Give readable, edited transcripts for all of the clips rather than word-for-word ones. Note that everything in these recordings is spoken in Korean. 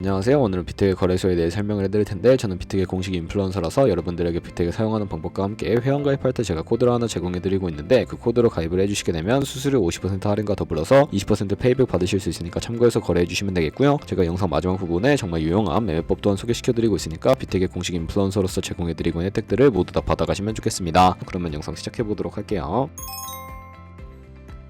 안녕하세요. 오늘은 비트의 거래소에 대해 설명을 해드릴 텐데, 저는 비트의 공식 인플루언서라서 여러분들에게 비트를 사용하는 방법과 함께 회원 가입할 때 제가 코드를 하나 제공해드리고 있는데, 그 코드로 가입을 해주시게 되면 수수료 50% 할인과 더불어서 20% 페이백 받으실 수 있으니까 참고해서 거래해주시면 되겠고요. 제가 영상 마지막 부분에 정말 유용한 매매법 또한 소개시켜드리고 있으니까 비트의 공식 인플루언서로서 제공해드리고 있는 혜택들을 모두 다 받아가시면 좋겠습니다. 그러면 영상 시작해보도록 할게요.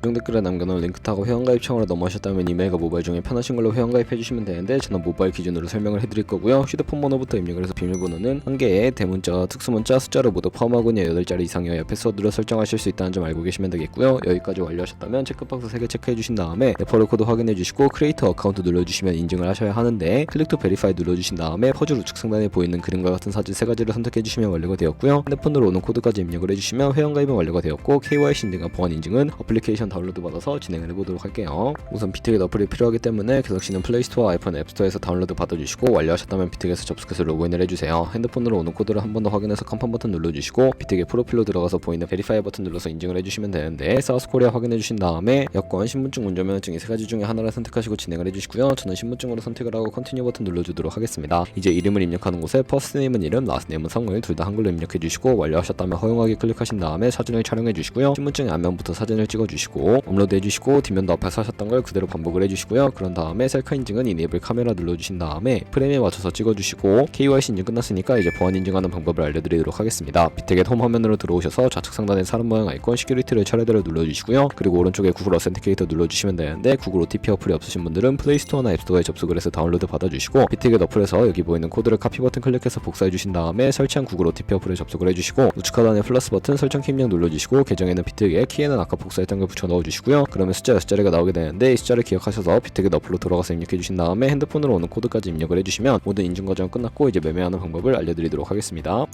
고정 댓글에 남겨놓은 링크 타고 회원가입창으로 넘어가셨다면 이메일과 모바일 중에 편하신 걸로 회원가입해주시면 되는데, 저는 모바일 기준으로 설명을 해드릴 거고요. 휴대폰 번호부터 입력을 해서 비밀번호는 한 개의 대문자, 특수문자, 숫자를 모두 포함하고 8자리 이상이어야 패스워드로 설정하실 수 있다는 점 알고 계시면 되겠고요. 여기까지 완료하셨다면 체크박스 3개 체크해주신 다음에 레퍼럴 코드 확인해주시고 크리에이터 어카운트 눌러주시면 인증을 하셔야 하는데, 클릭 투 베리파이 눌러주신 다음에 퍼즐 우측 상단에 보이는 그림과 같은 사진 3가지를 선택해주시면 완료가 되었고요. 핸드폰으로 오는 코드까지 입력을 해주시면 회원가입은 완료가 되었고, KYC 인증과 보안 인증은 어플리케이션 다운로드 받아서 진행을 해보도록 할게요. 우선 비트겟 어플이 필요하기 때문에 갤럭시는 플레이스토어, 아이폰 앱스토어에서 다운로드 받아주시고, 완료하셨다면 비트겟에 접속해서 로그인을 해주세요. 핸드폰으로 오는 코드를 한 번 더 확인해서 컨펌 버튼 눌러주시고, 비트겟 프로필로 들어가서 보이는 베리파이 버튼 눌러서 인증을 해주시면 되는데, 사우스코리아 확인해주신 다음에 여권, 신분증, 운전면허증 이 3가지 중에 하나를 선택하시고 진행을 해주시고요. 저는 신분증으로 선택을 하고 컨티뉴 버튼 눌러주도록 하겠습니다. 이제 이름을 입력하는 곳에 퍼스트네임은 이름, 라스트네임은 성을 둘 다 한글로 입력해주시고, 완료하셨다면 허용하기 클릭하신 다음에 사진을 촬영해주시고요. 신분증의 앞면부터 사진을 찍어주시고 업로드 해주시고, 뒷면도 앞에서 하셨던 걸 그대로 반복을 해주시고요. 그런 다음에 셀카 인증은 이네이블 카메라 눌러주신 다음에 프레임에 맞춰서 찍어주시고, KYC 인증 끝났으니까 이제 보안 인증하는 방법을 알려드리도록 하겠습니다. 비트겟 홈 화면으로 들어오셔서 좌측 상단에 사람 모양 아이콘 시큐리티를 차례대로 눌러주시고요. 그리고 오른쪽에 구글 어센티케이터 눌러주시면 되는데, 구글 OTP 어플이 없으신 분들은 플레이스토어나 앱스토어에 접속을 해서 다운로드 받아주시고, 비트겟 어플에서 여기 보이는 코드를 카피 버튼 클릭해서 복사해주신 다음에 설치한 구글 OTP 어플에 접속을 해주시고, 우측 하단에 플러스 버튼 설정 키 입력 눌러주시고, 계정에는 비트겟, 키에는 아까 복사했던 걸 붙여 넣어주시고요. 그러면 숫자 6자리가 나오게 되는데, 이 숫자를 기억하셔서 비트겟 어플로 들어가서 입력해주신 다음에 핸드폰으로 오는 코드까지 입력을 해주시면 모든 인증 과정은 끝났고, 이제 매매하는 방법을 알려드리도록 하겠습니다.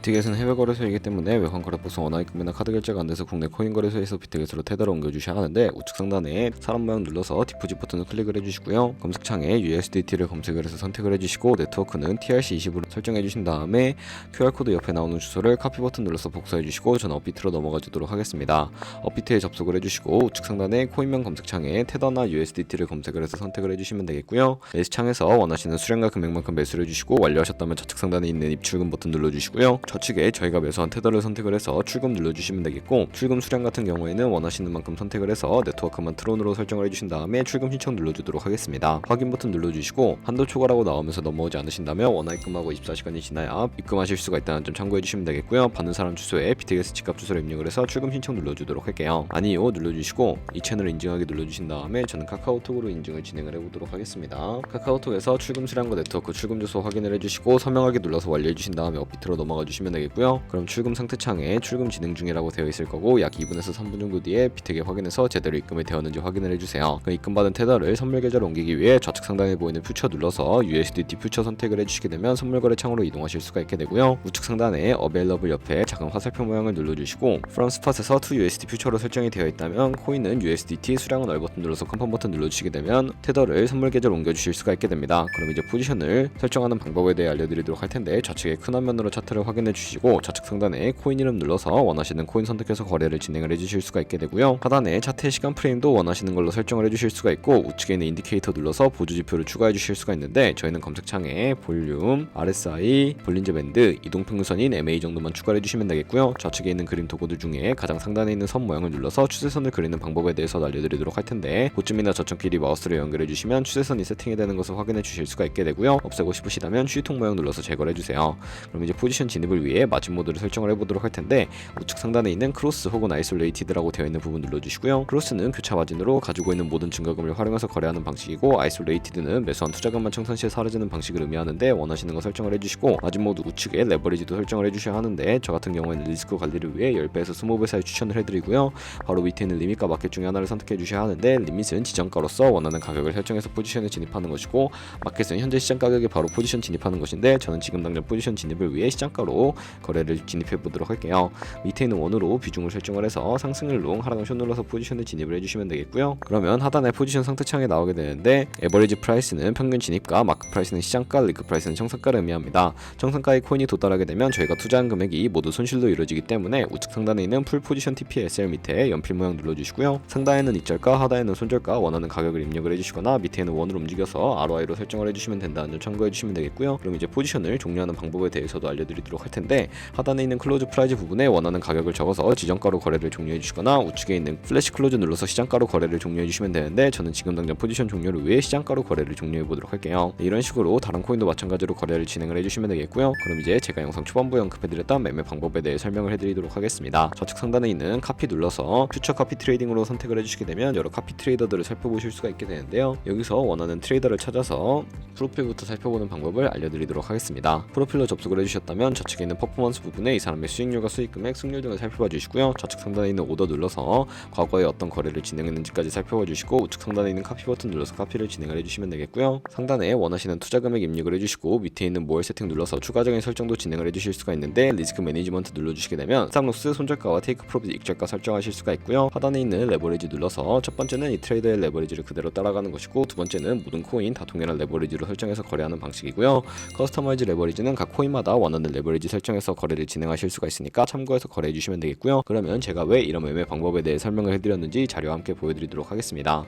비트겟은 해외 거래소이기 때문에 외환 거래법상 원화입금이나 카드 결제가 안돼서 국내 코인 거래소에서 비트겟으로 테더를 옮겨주셔야 하는데, 우측 상단에 사람 모양 눌러서 디포짓 버튼을 클릭을 해주시고요. 검색창에 USDT를 검색을 해서 선택을 해주시고, 네트워크는 TRC20으로 설정해주신 다음에 QR코드 옆에 나오는 주소를 카피 버튼 눌러서 복사해주시고, 저는 업비트로 넘어가 주도록 하겠습니다. 업비트에 접속을 해주시고, 우측 상단에 코인명 검색창에 테더나 USDT를 검색을 해서 선택을 해주시면 되겠고요. 매수창에서 원하시는 수량과 금액만큼 매수를 해주시고, 완료하셨다면 좌측 상단에 있는 입출금 버튼 눌러주시고요. 좌측에 저희가 매수한 테더를 선택을 해서 출금 눌러주시면 되겠고, 출금 수량 같은 경우에는 원하시는 만큼 선택을 해서 네트워크만 트론으로 설정을 해주신 다음에 출금 신청 눌러주도록 하겠습니다. 확인 버튼 눌러주시고, 한도 초과라고 나오면서 넘어오지 않으신다면 원화 입금하고 24시간이 지나야 입금하실 수가 있다는 점 참고해주시면 되겠고요. 받는 사람 주소에 비트겟 지갑 주소를 입력을 해서 출금 신청 눌러주도록 할게요. 아니요 눌러주시고, 이 채널 인증하기 눌러주신 다음에 저는 카카오톡으로 인증을 진행을 해보도록 하겠습니다. 카카오톡에서 출금 수량과 네트워크 출금 주소 확인을 해주시고, 서명하기 눌러서 완료해주신 다음에 업비트로 넘어가 주시면 되겠고요. 그럼 출금 상태 창에 출금 진행 중이라고 되어 있을 거고, 약 2분에서 3분 정도 뒤에 비트겟 확인해서 제대로 입금이 되었는지 확인을 해주세요. 그 입금받은 테더를 선물 계좌로 옮기기 위해 좌측 상단에 보이는 퓨처 눌러서 USDT 퓨처 선택을 해주시게 되면 선물 거래 창으로 이동하실 수가 있게 되고요. 우측 상단에 Available 옆에 작은 화살표 모양을 눌러주시고, From Spot에서 to USD 퓨처로 설정이 되어 있다면 코인은 USDT, 수량은 얼 버튼 눌러서 컨펌 버튼 눌러주시게 되면 테더를 선물 계좌로 옮겨주실 수가 있게 됩니다. 그럼 이제 포지션을 설정하는 방법에 대해 알려드리도록 할 텐데, 좌측에 큰 화면으로 차트를 확인해 주시고, 좌측 상단에 코인 이름 눌러서 원하시는 코인 선택해서 거래를 진행을 해주실 수가 있게 되고요. 하단에 차트의 시간 프레임도 원하시는 걸로 설정을 해주실 수가 있고, 우측에 있는 인디케이터 눌러서 보조 지표를 추가해 주실 수가 있는데, 저희는 검색창에 볼륨, RSI, 볼린저 밴드, 이동평균선인 MA 정도만 추가해 주시면 되겠고요. 좌측에 있는 그림 도구들 중에 가장 상단에 있는 선 모양을 눌러서 추세선을 그리는 방법에 대해서 알려드리도록 할 텐데, 고점이나 저점끼리 마우스를 연결해 주시면 추세선이 세팅이 되는 것을 확인해 주실 수가 있게 되고요. 없애고 싶으시다면 휴지통 모양 눌러서 제거를 해주세요. 그럼 이제 포지션 진입을 위해 마진 모드를 설정을 해보도록 할 텐데, 우측 상단에 있는 크로스 혹은 아이솔레이티드라고 되어 있는 부분 눌러주시고요. 크로스는 교차 마진으로 가지고 있는 모든 증가금을 활용해서 거래하는 방식이고, 아이솔레이티드는 매수한 투자금만 청산 시에 사라지는 방식을 의미하는데, 원하시는 거 설정을 해주시고, 마진 모드 우측에 레버리지도 설정을 해주셔야 하는데, 저 같은 경우에는 리스크 관리를 위해 10배에서 20배 사이 추천을 해드리고요. 바로 밑에 있는 리밋과 마켓 중에 하나를 선택해 주셔야 하는데, 리밋은 지정가로서 원하는 가격을 설정해서 포지션에 진입하는 것이고, 마켓은 현재 시장 가격에 바로 포지션 진입하는 것인데, 저는 지금 당장 포지션 진입을 위해 시장가로 원으로 거래를 진입해 보도록 할게요. 밑에 있는 원으로 비중을 설정을 해서 상승일 롱, 하락 숏 눌러서 포지션을 진입을 해주시면 되겠고요. 그러면 하단에 포지션 상태창에 나오게 되는데 에버리지 프라이스는 평균 진입가, 마크 프라이스는 시장가, 리그 프라이스는 정상가를 의미합니다. 정상가의 코인이 도달하게 되면 저희가 투자한 금액이 모두 손실로 이루어지기 때문에 우측 상단에 있는 풀 포지션 TPSL 밑에 연필 모양 눌러주시고요. 상단에는 익절가, 하단에는 손절가, 원하는 가격을 입력을 해주시거나 밑에는 원으로 움직여서 ROI로 설정을 해주시면 된다는 점 참고해 주시면 되겠고요. 그럼 이제 포지션을 종료하는 방법에 대해서도 알려드리도록 할 텐데, 하단에 있는 클로즈 프라이즈 부분에 원하는 가격을 적어서 지정가로 거래를 종료해 주시거나 우측에 있는 플래시 클로즈 눌러서 시장가로 거래를 종료해 주시면 되는데, 저는 지금 당장 포지션 종료를 위해 시장가로 거래를 종료해 보도록 할게요. 이런 식으로 다른 코인도 마찬가지로 거래를 진행을 해주시면 되겠고요. 그럼 이제 제가 영상 초반부에 언급해드렸던 매매 방법에 대해 설명을 해드리도록 하겠습니다. 좌측 상단에 있는 카피 눌러서 퓨처 카피 트레이딩으로 선택을 해주시게 되면 여러 카피 트레이더들을 살펴보실 수가 있게 되는데요. 여기서 원하는 트레이더를 찾아서 프로필부터 살펴보는 방법을 알려드리도록 하겠습니다. 프로필로 접속을 해주셨다면 좌측에 있는 퍼포먼스 부분에 이 사람의 수익률과 수익금액, 승률 등을 살펴봐 주시고요. 좌측 상단에 있는 오더 눌러서 과거에 어떤 거래를 진행했는지까지 살펴봐 주시고, 우측 상단에 있는 카피 버튼 눌러서 카피를 진행을 해주시면 되겠고요. 상단에 원하시는 투자 금액 입력을 해주시고 밑에 있는 모얼 세팅 눌러서 추가적인 설정도 진행을 해주실 수가 있는데, 리스크 매니지먼트 눌러주시게 되면 스탑로스, 손절가와 테이크 프로핏 익절가 설정하실 수가 있고요. 하단에 있는 레버리지 눌러서 첫 번째는 이 트레이더의 레버리지를 그대로 따라가는 것이고, 두 번째는 모든 코인 다 동일한 레버리지로 설정해서 거래하는 방식이고요. 커스터마이즈 레버리지는 각 코인마다 원하는 레버리지 설정해서 거래를 진행하실 수가 있으니까 참고해서 거래해 주시면 되겠고요. 그러면 제가 왜 이런 매매 방법에 대해 설명을 해드렸는지 자료와 함께 보여드리도록 하겠습니다.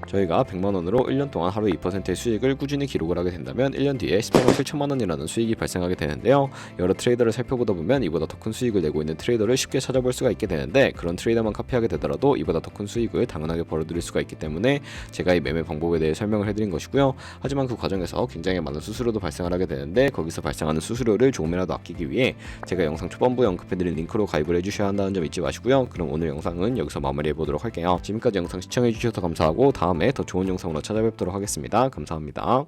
저희가 100만원으로 1년 동안 하루 2%의 수익을 꾸준히 기록을 하게 된다면 1년 뒤에 18억 7천만원이라는 수익이 발생하게 되는데요. 여러 트레이더를 살펴보다 보면 이보다 더 큰 수익을 내고 있는 트레이더를 쉽게 찾아볼 수가 있게 되는데, 그런 트레이더만 카피하게 되더라도 이보다 더 큰 수익을 당연하게 벌어들일 수가 있기 때문에 제가 이 매매 방법에 대해 설명을 해드린 것이고요. 하지만 그 과정에서 굉장히 많은 수수료도 발생을 하게 되는데, 거기서 발생하는 수수료를 조금이라도 아끼기 위해 제가 영상 초반부에 언급해드린 링크로 가입을 해주셔야 한다는 점 잊지 마시고요. 그럼 오늘 영상은 여기서 마무리해보도록 할게요. 지금까지 영상 시청해주셔서 감사하고 다음에 더 좋은 영상으로 찾아뵙도록 하겠습니다. 감사합니다.